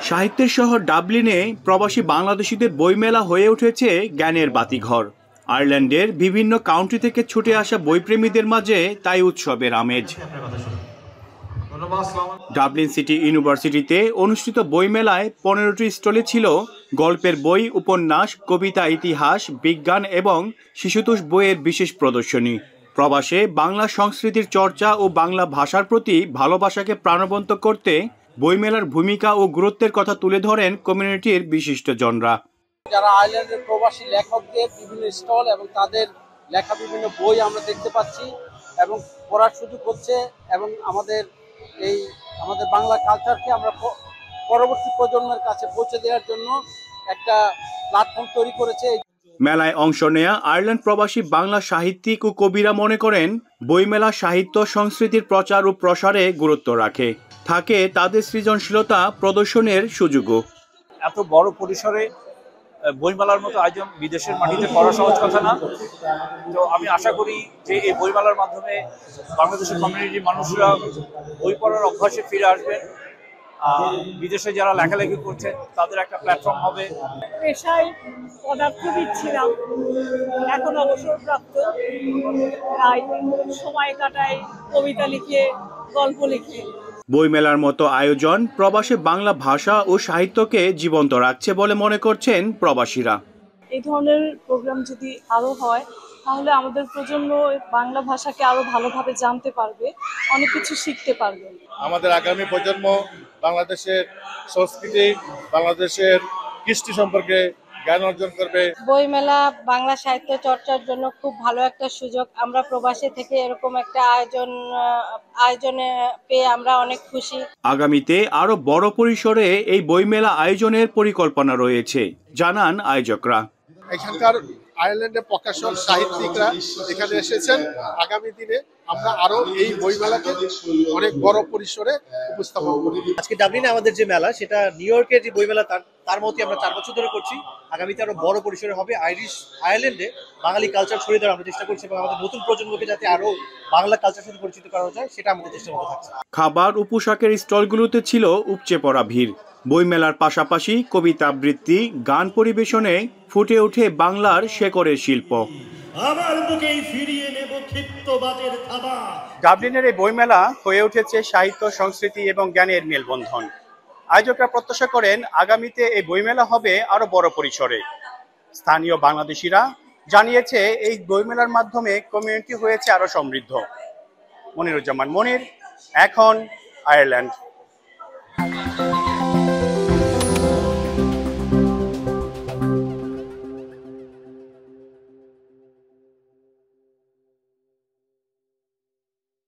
সাহিত্যের শহর ডাবলিনে প্রবাসী বাংলাদেশিদের বইমেলা হয়ে উঠেছে জ্ঞানের বাতিঘর। আয়ারল্যান্ডের বিভিন্ন কাউন্টি থেকে ছুটে আসা বইপ্রেমীদের মাঝে তাই উৎসবের আমেজ। ডাবলিন সিটি ইউনিভার্সিটিতে অনুষ্ঠিত বইমেলায় 15টি স্টলে ছিল গল্পের বই, উপন্যাস, কবিতা, ইতিহাস, বিজ্ঞান এবং শিশুতোষ বইয়ের বিশেষ প্রদর্শনী। প্রবাসে বাংলা সংস্কৃতির চর্চা ও বাংলা ভাষার প্রতি ভালোবাসাকে প্রাণবন্ত করতে বইমেলার ভূমিকা ও গুরুত্বের কথা তুলে ধরেন কমিউনিটির বিশিষ্টজনরা। যারা আয়ারল্যান্ডের প্রবাসী লেখকদের বিভিন্ন স্টল এবং তাদের লেখা বিভিন্ন বই আমরা দেখতে পাচ্ছি এবং পড়ার সুযোগ হচ্ছে এবং আমাদের বাংলা কালচারকে আমরা পরবর্তী প্রজন্মের কাছে পৌঁছে দেওয়ার জন্য একটা প্ল্যাটফর্ম তৈরি করেছে। মেলায় অংশ নেয়া আয়ারল্যান্ড প্রবাসী বাংলা সাহিত্যিক ও কবিরা মনে করেন বইমেলা সাহিত্য সংস্কৃতির প্রচার ও প্রসারে গুরুত্ব রাখে, থাকে তাদের সৃজনশীলতা প্রদর্শনের সুযোগও। এত বড় পরিসরে বইমেলার মতো আয়োজন বিদেশের মাটিতে করা সহজ কথা না। তো আমি আশা করি যে এই বইমেলার মাধ্যমে বাংলাদেশের কমিউনিটির মানুষরা বই পড়ার অভ্যাসে ফিরে আসবেন। বিদেশে যারা লেখালেখি করছেন তাদের একটা প্ল্যাটফর্ম হবে। পেশায় পদার্থবিদ ছিলাম, এখন অবসরপ্রাপ্ত, সময় কাটাই কবিতা লিখে, গল্প লিখে। বইমেলার মতো আয়োজন প্রবাসে বাংলা ভাষা ও সাহিত্যকে জীবন্ত রাখছে বলে মনে করছেন প্রবাসীরা। এই ধরনের প্রোগ্রাম যদি আরো হয় তাহলে আমাদের প্রজন্ম বাংলা ভাষাকে আরো ভালোভাবে জানতে পারবে, অনেক কিছু শিখতে পারবে। আমাদের আগামী প্রজন্ম বাংলাদেশের সংস্কৃতি, বাংলাদেশের কৃষ্টি সম্পর্কে জ্ঞান অর্জন করবে। বইমেলা বাংলা সাহিত্য চর্চার জন্য খুব ভালো একটা সুযোগ। আমরা প্রবাসী থেকে এরকম একটা আয়োজনে পেয়ে আমরা অনেক খুশি। আগামীতে আরো বড় পরিসরে এই বইমেলা আয়োজনের পরিকল্পনা রয়েছে জানান আয়োজকরা। এখানকার আয়ারল্যান্ডের প্রকাশক সাহিত্যিকরা এখানে এসেছেন। আগামী দিনে আমরা আরো এই বইমেলাকে অনেক বড় পরিসরে উপস্থাপন করি। আজকে ডাবলিনে আমাদের যে মেলা, সেটা নিউ ইয়র্কের যে বইমেলা তার মধ্যে আমরা 4 বছর ধরে করছি। আগামীতে আরো বড় পরিসরে হবে। আয়ারল্যান্ডে বাঙালি কালচার ছড়িয়ে দেওয়ার আমরা চেষ্টা করছি এবং আমাদের নতুন প্রজন্মকে যাতে আরো বাংলা কালচার সাথে পরিচিত করা যায় সেটা আমাদের চেষ্টার মধ্যে থাকছে। খাবার ও পোশাকের স্টলগুলোতে ছিল উপচে পড়া ভিড়। বইমেলার পাশাপাশি কবিতা আবৃত্তি, গান পরিবেশনে ফুটে ওঠে বাংলার শেকড়ের শিল্প। ডাবলিনের এই বইমেলা হয়ে উঠেছে সাহিত্য, সংস্কৃতি এবং জ্ঞানের মেলবন্ধন। আয়োজকরা প্রত্যাশা করেন আগামীতে এই বইমেলা হবে আরো বড় পরিসরে। স্থানীয় বাংলাদেশিরা জানিয়েছে এই বইমেলার মাধ্যমে কমিউনিটি হয়েছে আরো সমৃদ্ধ। মনিরুজ্জামান মনির, এখন আয়ারল্যান্ড।